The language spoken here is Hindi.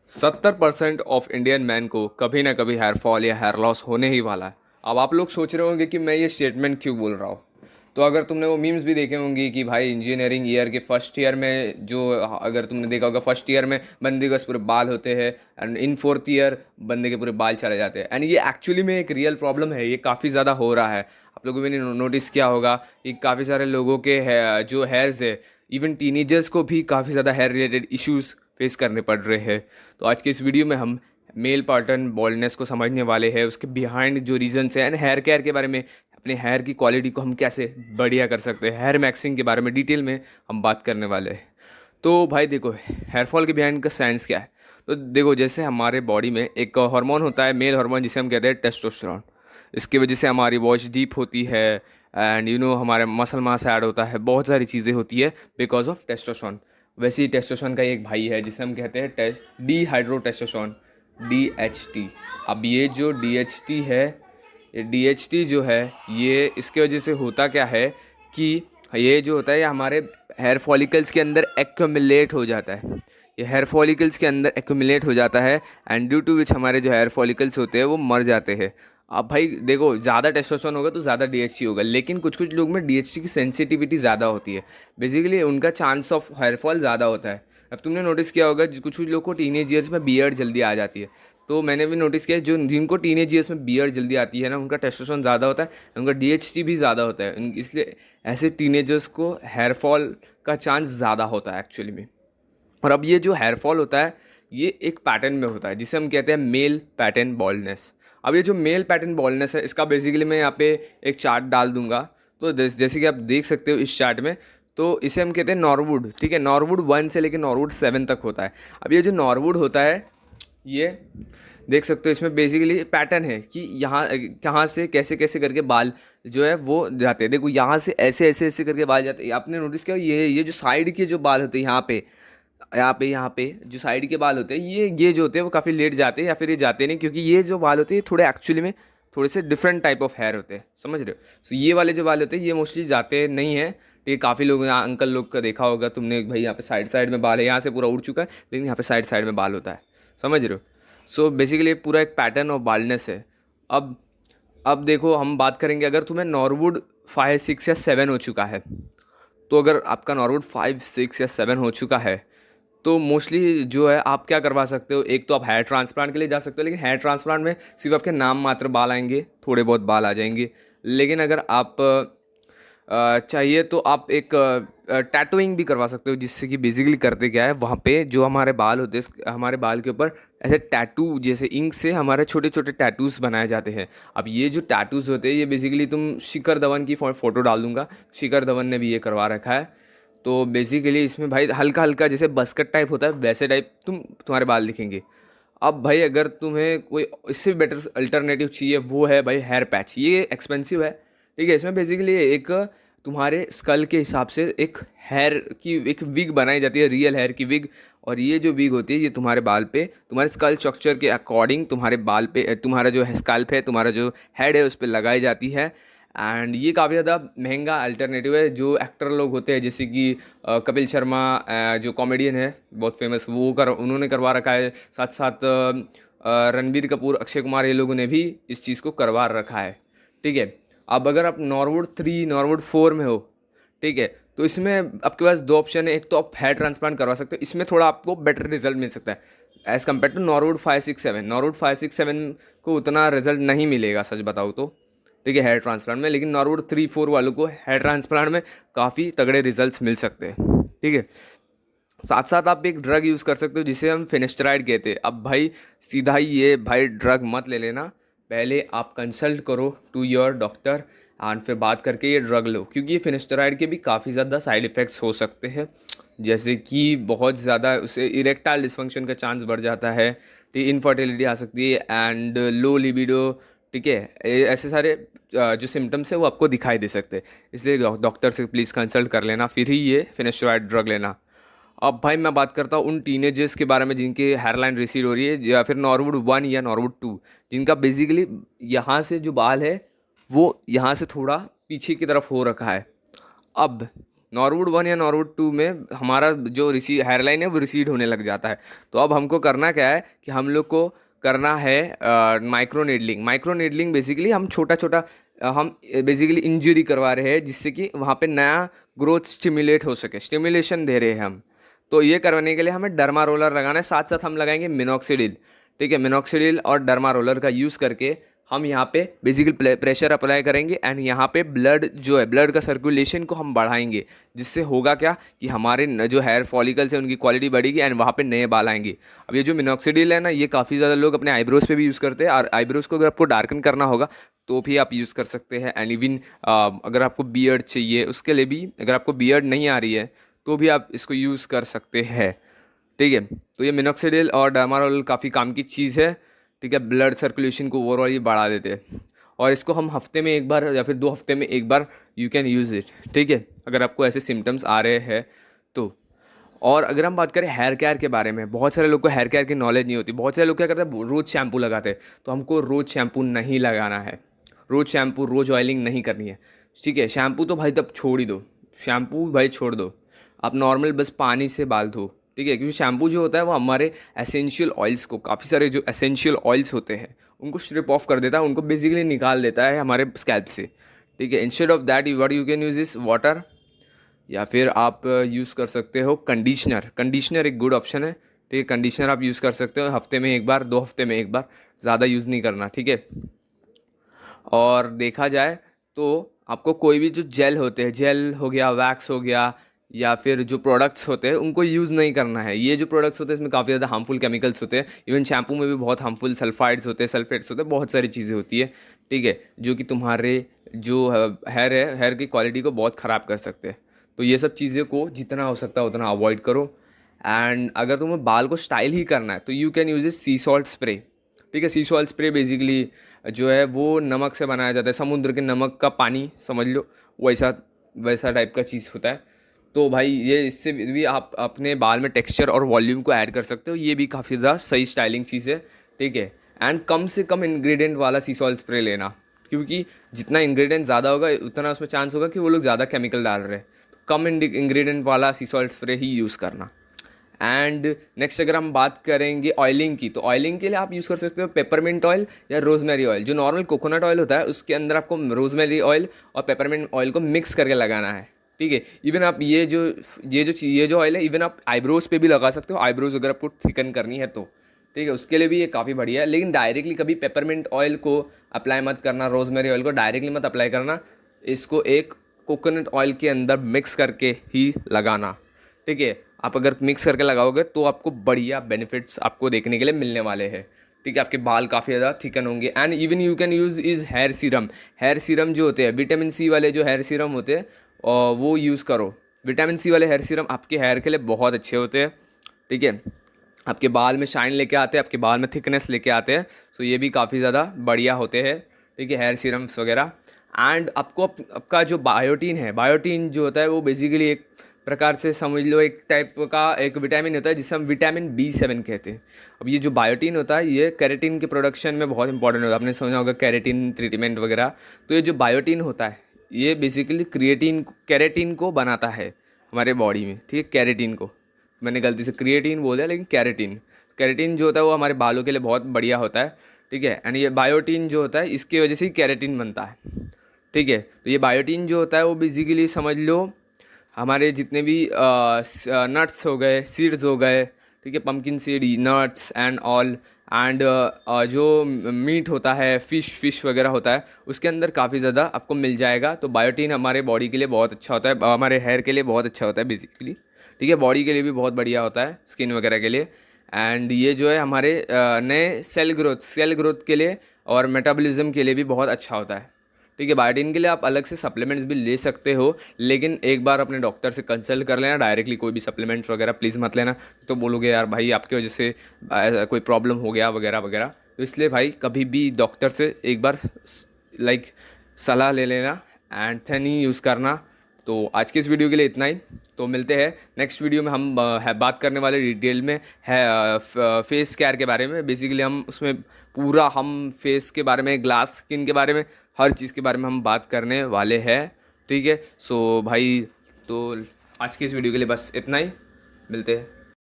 70% ऑफ इंडियन मैन को कभी ना कभी हेयर फॉल या हेयर लॉस होने ही वाला है। अब आप लोग सोच रहे होंगे कि मैं ये स्टेटमेंट क्यों बोल रहा हूँ। तो अगर तुमने वो मीम्स भी देखे होंगे कि भाई इंजीनियरिंग ईयर के फर्स्ट ईयर में जो, अगर तुमने देखा होगा फर्स्ट ईयर में बंदे के बस पूरे बाल होते हैं एंड इन फोर्थ ईयर बंदे के पूरे बाल चले जाते हैं। एंड ये एक्चुअली में एक रियल प्रॉब्लम है, ये काफ़ी ज़्यादा हो रहा है। आप लोगों ने नोटिस किया होगा कि काफ़ी सारे लोगों के जो हेयर्स है, इवन टीनेजर्स को भी काफ़ी ज़्यादा हेयर रिलेटेड इश्यूज फेस करने पड़ रहे हैं। तो आज के इस वीडियो में हम मेल पैटर्न बॉल्डनेस को समझने वाले हैं, उसके बिहाइंड जो रीजंस हैं एंड हेयर केयर के बारे में, अपने हेयर की क्वालिटी को हम कैसे बढ़िया कर सकते हैं, हेयर मैक्सिंग के बारे में डिटेल में हम बात करने वाले हैं। तो भाई देखो, हेयर फॉल के बिहाइंड का साइंस क्या है। तो देखो, जैसे हमारे बॉडी में एक हार्मोन होता है, मेल हार्मोन, जिसे हम कहते हैं टेस्टोस्टेरोन। इसकी वजह से हमारी वॉइस डीप होती है एंड हमारे मसल मास ऐड होता है, बहुत सारी चीज़ें होती है बिकॉज ऑफ टेस्टोस्टेरोन। वैसे ही टेस्टोस्टेरोन का एक भाई है जिसे हम कहते हैं डी हाइड्रो टेस्टोस्टेरोन, DHT। अब ये जो DHT है, ये DHT जो है, ये इसके वजह से होता क्या है कि ये जो होता है, ये हमारे हेयर फॉलिकल्स के अंदर एक्यूमुलेट हो जाता है। ये हेयर फॉलिकल्स के अंदर एक्यूमुलेट हो जाता है एंड ड्यू टू विच हमारे जो हेयर फॉलिकल्स होते हैं वो मर जाते हैं। अब भाई देखो, ज़्यादा टेस्टोस्टेरोन होगा तो ज़्यादा DHT होगा, लेकिन कुछ कुछ लोग में DHT की सेंसिटिविटी ज़्यादा होती है। बेसिकली उनका चांस ऑफ हेयर फॉल ज़्यादा होता है। अब तुमने नोटिस किया होगा कुछ कुछ लोग को टीनेज ईयर्स में बियर्ड जल्दी आ जाती है। तो मैंने भी नोटिस किया है, जो जिनको टीनेज ईयर्स में बियर्ड जल्दी आती है ना, उनका टेस्टोस्टेरोन ज़्यादा होता है, उनका DHT भी ज़्यादा होता है। इसलिए ऐसे टीनेजर्स को हेयर फॉल का चांस ज़्यादा होता है एक्चुअली में। और अब ये जो हेयर फॉल होता है, ये एक पैटर्न में होता है जिसे हम कहते हैं मेल पैटर्न बॉल्डनेस। अब ये जो मेल पैटर्न बॉल्डनेस है, इसका बेसिकली मैं यहाँ पे एक चार्ट डाल दूंगा। तो जैसे कि आप देख सकते हो इस चार्ट में, तो इसे हम कहते हैं नॉर्वुड। ठीक है, नॉर्वुड 1 से लेकर नॉर्वुड 7 तक होता है। अब ये जो नॉर्वुड होता है, ये देख सकते हो, इसमें बेसिकली पैटर्न है कि यहाँ कहाँ से कैसे कैसे करके बाल जो है वो जाते हैं। देखो, यहाँ से ऐसे ऐसे ऐसे करके बाल जाते हैं। आपने नोटिस किया, ये जो साइड के जो बाल होते हैं, यहाँ पे जो साइड के बाल होते हैं, ये जो होते हैं वो काफ़ी लेट जाते हैं, या फिर ये जाते नहीं, क्योंकि ये जो बाल होते हैं थोड़े एक्चुअली में थोड़े से डिफरेंट टाइप ऑफ हेयर होते हैं, समझ रहे हो। सो ये वाले जो बाल होते हैं ये मोस्टली जाते नहीं हैं। ठीक है, काफ़ी लोग यहाँ अंकल लोग का देखा होगा तुमने, भाई यहाँ पे साइड साइड में बाल है, यहाँ से पूरा उड़ चुका है, लेकिन यहाँ पे साइड साइड में बाल होता है, समझ रहे हो। सो बेसिकली पूरा एक पैटर्न ऑफ बाल्डनेस है। अब अब देखो, हम बात करेंगे, अगर तुम्हें नॉर्वुड 5 6 या 7 हो चुका है, तो अगर आपका नॉर्वुड 5 6 या 7 हो चुका है, तो मोस्टली जो है आप क्या करवा सकते हो। एक तो आप हेयर ट्रांसप्लांट के लिए जा सकते हो, लेकिन हेयर ट्रांसप्लांट में सिर्फ आपके नाम मात्र बाल आएंगे, थोड़े बहुत बाल आ जाएंगे। लेकिन अगर आप चाहिए तो आप एक टैटूइंग भी करवा सकते हो, जिससे कि बेसिकली करते क्या है, वहाँ पे जो हमारे बाल होते हैं, हमारे बाल के ऊपर ऐसे टैटू जैसे इंक से हमारे छोटे छोटे टैटूज़ बनाए जाते हैं। अब ये जो टैटूज़ होते हैं, ये बेसिकली तुम शिखर धवन की फ़ोटो डाल दूंगा, शिखर धवन ने भी ये करवा रखा है। तो बेसिकली इसमें भाई हल्का हल्का जैसे बस्कट टाइप होता है, वैसे टाइप तुम्हारे बाल दिखेंगे। अब भाई अगर तुम्हें कोई इससे भी बेटर अल्टरनेटिव चाहिए, वो है भाई हेयर पैच। ये एक्सपेंसिव है, ठीक है। इसमें बेसिकली एक तुम्हारे स्कल के हिसाब से एक हेयर की एक विग बनाई जाती है, रियल हेयर की विग। और ये जो विग होती है, ये तुम्हारे बाल पे, तुम्हारे स्कल स्ट्रक्चर के अकॉर्डिंग तुम्हारे बाल पे, तुम्हारा जो स्कल्प है, तुम्हारा जो हेड है, उस पर लगाई जाती है। एंड ये काफ़ी ज़्यादा महंगा अल्टरनेटिव है। जो एक्टर लोग होते हैं, जैसे कि कपिल शर्मा, जो कॉमेडियन है बहुत फेमस, उन्होंने करवा रखा है। साथ साथ रणबीर कपूर, अक्षय कुमार, ये लोगों ने भी इस चीज़ को करवा रखा है, ठीक है। अब अगर आप नॉर्वुड 3 नॉर्वुड 4 में हो, ठीक है, तो इसमें आपके पास दो ऑप्शन है। एक तो आप हेयर ट्रांसप्लांट करवा सकते हो, इसमें थोड़ा आपको बेटर रिजल्ट मिल सकता है एज़ कम्पेयर टू नॉर्वुड 5 6 7। नॉर्वुड 5 6 7 को उतना रिजल्ट नहीं मिलेगा, सच बताऊँ तो, ठीक है, हेयर ट्रांसप्लांट में। लेकिन नॉर्वुड 3 4 वालों को हेयर ट्रांसप्लांट में काफ़ी तगड़े रिजल्ट्स मिल सकते हैं, ठीक है। साथ साथ आप एक ड्रग यूज़ कर सकते हो जिसे हम फिनिस्टराइड कहते हैं। अब भाई सीधा ही ये भाई ड्रग मत ले लेना, पहले आप कंसल्ट करो टू योर डॉक्टर एंड फिर बात करके ये ड्रग लो, क्योंकि ये फिनिस्टराइड के भी काफ़ी ज़्यादा साइड इफ़ेक्ट्स हो सकते हैं। जैसे कि बहुत ज़्यादा उससे इरेक्टाइल डिसफंक्शन का चांस बढ़ जाता है, ठीक, इनफर्टिलिटी आ सकती है एंड लो लिबिडो, ठीक है। ऐसे सारे जो सिम्टम्स है वो आपको दिखाई दे सकते हैं। इसलिए डॉक्टर से प्लीज़ कंसल्ट कर लेना, फिर ही ये फिनिस्टराइड ड्रग लेना। अब भाई मैं बात करता हूँ उन टीनेजर्स के बारे में जिनकी हेयरलाइन रिसीड हो रही है, या फिर नॉर्वुड 1 या नॉर्वुड 2, जिनका बेसिकली यहाँ से जो बाल है वो यहाँ से थोड़ा पीछे की तरफ हो रखा है। अब नॉर्वुड 1 या नॉर्वुड 2 में हमारा जो हेयर लाइन है वो रिसीड होने लग जाता है। तो अब हमको करना क्या है कि हम लोग को करना है micro needling. Micro needling basically हम छोटा छोटा हम बेसिकली इंजरी करवा रहे हैं, जिससे कि वहाँ पे नया ग्रोथ स्टिमुलेट हो सके, स्टिमुलेशन दे रहे हैं हम। तो ये करवाने के लिए हमें डर्मा रोलर लगाना है, साथ साथ हम लगाएंगे मिनॉक्सिडिल। ठीक है, मिनॉक्सिडिल और डर्मा रोलर का यूज़ करके हम यहाँ पे बेसिकली प्रेशर अप्लाई करेंगे एंड यहाँ पे ब्लड जो है, ब्लड का सर्कुलेशन को हम बढ़ाएंगे, जिससे होगा क्या कि हमारे जो हेयर फॉलिकल्स हैं उनकी क्वालिटी बढ़ेगी एंड वहाँ पे नए बाल आएंगे। अब ये जो मिनॉक्सिडिल है ना, ये काफ़ी ज़्यादा लोग अपने आईब्रोज पे भी यूज़ करते हैं, और आईब्रोज को अगर आपको डार्कन करना होगा तो भी आप यूज़ कर सकते हैं। एंड इवन अगर आपको बियर्ड चाहिए उसके लिए भी, अगर आपको बियर्ड नहीं आ रही है तो भी आप इसको यूज़ कर सकते हैं। ठीक है, तो ये मिनॉक्सिडिल और डर्मारोल काफ़ी काम की चीज़ है। ठीक है, ब्लड सर्कुलेशन को ओवरऑल ये बढ़ा देते हैं, और इसको हम हफ्ते में एक बार या फिर 2 हफ्ते में एक बार यू कैन यूज़ इट। ठीक है, अगर आपको ऐसे सिम्टम्स आ रहे हैं तो। और अगर हम बात करें हेयर केयर के बारे में, बहुत सारे लोग को हेयर केयर की नॉलेज नहीं होती। बहुत सारे लोग क्या करते हैं, रोज़ शैम्पू लगाते हैं। तो हमको रोज़ शैम्पू नहीं लगाना है, रोज़ शैम्पू, रोज़ ऑयलिंग नहीं करनी है। ठीक है, शैम्पू तो भाई तब छोड़ ही दो, शैम्पू भाई छोड़ दो, आप नॉर्मल बस पानी से बाल धो। ठीक है, क्योंकि शैम्पू जो होता है वो हमारे एसेंशियल ऑयल्स को, काफ़ी सारे जो एसेंशियल ऑयल्स होते हैं उनको स्ट्रिप ऑफ कर देता है, उनको बेसिकली निकाल देता है हमारे स्कैल्प से। ठीक है, instead of that what you can use is water, या फिर आप यूज़ कर सकते हो कंडीशनर। कंडीशनर एक गुड ऑप्शन है। ठीक है, कंडीशनर आप यूज़ कर सकते हो हफ्ते में एक बार, 2 हफ्ते में एक बार, ज़्यादा यूज़ नहीं करना। ठीक है, और देखा जाए तो आपको कोई भी जो जेल होते हैं, जेल हो गया, वैक्स हो गया, या फिर जो प्रोडक्ट्स होते हैं उनको यूज़ नहीं करना है। ये जो प्रोडक्ट्स होते हैं इसमें काफ़ी ज़्यादा हार्मफुल केमिकल्स होते हैं। इवन शैम्पू में भी बहुत हार्मफुल सल्फाइड्स होते हैं, सल्फेट्स होते हैं, बहुत सारी चीज़ें होती है। ठीक है, जो कि तुम्हारे जो हेयर है, हेयर की क्वालिटी को बहुत ख़राब कर सकते हैं। तो ये सब चीज़ें को जितना हो सकता है उतना अवॉइड करो। एंड अगर तुम्हें बाल को स्टाइल ही करना है तो you can use is C salt spray. ठीक है, सी सॉल्ट स्प्रे बेसिकली जो है वो नमक से बनाया जाता है, समुद्र के नमक का पानी समझ लो, वैसा वैसा टाइप का चीज़ होता है। तो भाई ये इससे भी आप अपने बाल में टेक्सचर और वॉल्यूम को ऐड कर सकते हो, ये भी काफ़ी ज़्यादा सही स्टाइलिंग चीज़ है। ठीक है, एंड कम से कम इंग्रेडिएंट वाला सी सॉल्ट स्प्रे लेना, क्योंकि जितना इंग्रेडिएंट ज़्यादा होगा उतना उसमें चांस होगा कि वो लोग ज़्यादा केमिकल डाल रहे हैं। तो कम इंग्रेडिएंट वाला सी सॉल्ट स्प्रे ही यूज़ करना। एंड नेक्स्ट अगर हम बात करेंगे ऑयलिंग की, तो ऑयलिंग के लिए आप यूज़ कर सकते हो पेपरमिंट ऑयल या रोजमेरी ऑयल। जो नॉर्मल कोकोनट ऑयल होता है उसके अंदर आपको रोजमेरी ऑयल और पेपरमिंट ऑयल को मिक्स करके लगाना है। ठीक है, इवन आप ये जो ऑयल है इवन आप आईब्रोज पे भी लगा सकते हो, आईब्रोज अगर आपको थिकन करनी है तो। ठीक है, उसके लिए भी ये काफ़ी बढ़िया है, लेकिन डायरेक्टली कभी पेपरमिंट ऑयल को अप्लाई मत करना, रोजमेरी ऑयल को डायरेक्टली मत अप्लाई करना, इसको एक कोकोनट ऑयल के अंदर मिक्स करके ही लगाना। ठीक है, आप अगर मिक्स करके लगाओगे तो आपको बढ़िया बेनिफिट्स आपको देखने के लिए मिलने वाले हैं। ठीक है, आपके बाल काफ़ी ज़्यादा थिकन होंगे। And even you can use is hair serum. Hair serum जो होते हैं, विटामिन सी वाले जो हेयर सीरम होते हैं वो यूज़ करो। विटामिन सी वाले हेयर सीरम आपके हेयर के लिए बहुत अच्छे होते हैं। ठीक है, आपके बाल में शाइन लेके आते हैं, आपके बाल में थिकनेस लेके आते हैं। सो ये भी काफ़ी ज़्यादा बढ़िया होते हैं। ठीक है, हेयर सीरम्स वगैरह। एंड आपको आपका जो बायोटीन है, बायोटीन जो होता है वो बेसिकली एक प्रकार से समझ लो एक टाइप का एक विटामिन होता है जिसे हम विटामिन B7 कहते हैं। अब ये जो बायोटीन होता है ये कैरेटिन के प्रोडक्शन में बहुत इंपॉर्टेंट होता है, आपने समझा होगा कैरेटिन ट्रीटमेंट वगैरह। तो ये जो बायोटीन होता है ये बेसिकली कैरेटिन को बनाता है हमारे बॉडी में। ठीक है, कैरेटिन को मैंने गलती से क्रिएटिन बोल दिया, लेकिन कैरेटिन, कैरेटिन जो होता है वो हमारे बालों के लिए बहुत बढ़िया होता है। ठीक है, एंड ये बायोटीन जो होता है इसकी वजह से ही कैरेटिन बनता है। ठीक है, तो ये बायोटीन जो होता है वो बेसिकली समझ लो हमारे जितने भी नट्स हो गए, सीड्स हो गए, ठीक है, pumpkin seed, nuts and all, and जो मीट होता है, फिश वगैरह होता है, उसके अंदर काफ़ी ज़्यादा आपको मिल जाएगा। तो बायोटीन हमारे बॉडी के लिए बहुत अच्छा होता है, हमारे हेयर के लिए बहुत अच्छा होता है बेसिकली। ठीक है, बॉडी के लिए भी बहुत बढ़िया होता है, स्किन वगैरह के लिए। एंड ये जो है हमारे नए सेल ग्रोथ के लिए और मेटाबॉलिज्म के लिए भी बहुत अच्छा होता है। ठीक है, बायोटीन के लिए आप अलग से सप्लीमेंट्स भी ले सकते हो, लेकिन एक बार अपने डॉक्टर से कंसल्ट कर लेना। डायरेक्टली कोई भी सप्लीमेंट्स वगैरह प्लीज़ मत लेना, तो बोलोगे यार भाई आपकी वजह से कोई प्रॉब्लम हो गया वगैरह वगैरह। तो इसलिए भाई कभी भी डॉक्टर से एक बार लाइक सलाह ले लेना एंड देन ही यूज़ करना। तो आज के इस वीडियो के लिए इतना ही। तो मिलते हैं नेक्स्ट वीडियो में। हम बात करने वाले डिटेल में है फेस केयर के बारे में। बेसिकली हम उसमें पूरा हम फेस के बारे में, ग्लास स्किन के बारे में, हर चीज़ के बारे में हम बात करने वाले हैं। ठीक है, सो भाई तो आज की इस वीडियो के लिए बस इतना ही, मिलते हैं